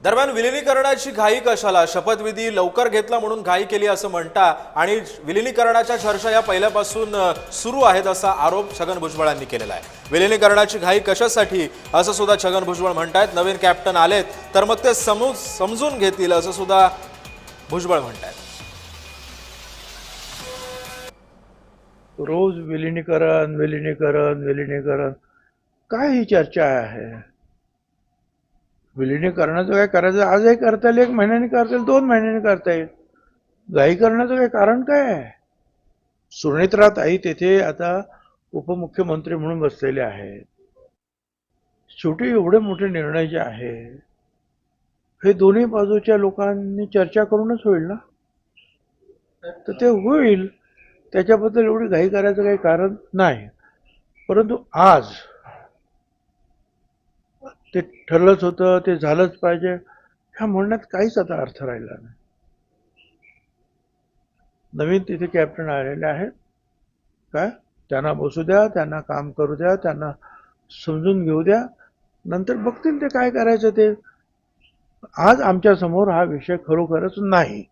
दरम्यान विलिनीकरणाची घाई कशाला? शपथविधी लवकर घेतला म्हणून घाई केली असं म्हणता आणि विलिनीकरणाच्या चर्चा या पहिल्यापासून सुरू आहेत असा आरोप छगन भुजबळांनी केलेला आहे। विलिनीकरणाची घाई कशासाठी असं सुद्धा छगन भुजबळ म्हणतायत। नवीन कॅप्टन आलेत तर मग ते समजून घेतील असं सुद्धा भुजबळ म्हणतायत। रोज विलिनीकरण विलिनीकरण विलिनीकरण काय ही चर्चा आहे? विलिनीकरणाचं काय करायचं? आजही करता येईल, 1 महिन्याने करता येईल, 2 महिन्याने करता येईल। घाई करण्याचं काय कारण काय आहे? सुनेत्राताई तेथे आता उपमुख्यमंत्री म्हणून बसलेले आहेत। शेवटी एवढे मोठे निर्णय जे आहे हे दोन्ही बाजूच्या लोकांनी चर्चा करूनच होईल ना, तर ते होईल। त्याच्याबद्दल एवढी घाई करायचं काही कारण नाही। परंतु आज ते ठरलंच होतं, ते झालंच पाहिजे ह्या म्हणण्यात काहीच आता अर्थ राहिला नाही। नवीन तिथे कॅप्टन आलेले आहेत, काय त्यांना बसू द्या, त्यांना काम करू द्या, त्यांना समजून घेऊ द्या, नंतर बघतील ते काय करायचं ते। आज आमच्या समोर हा विषय खरोखरच नाही।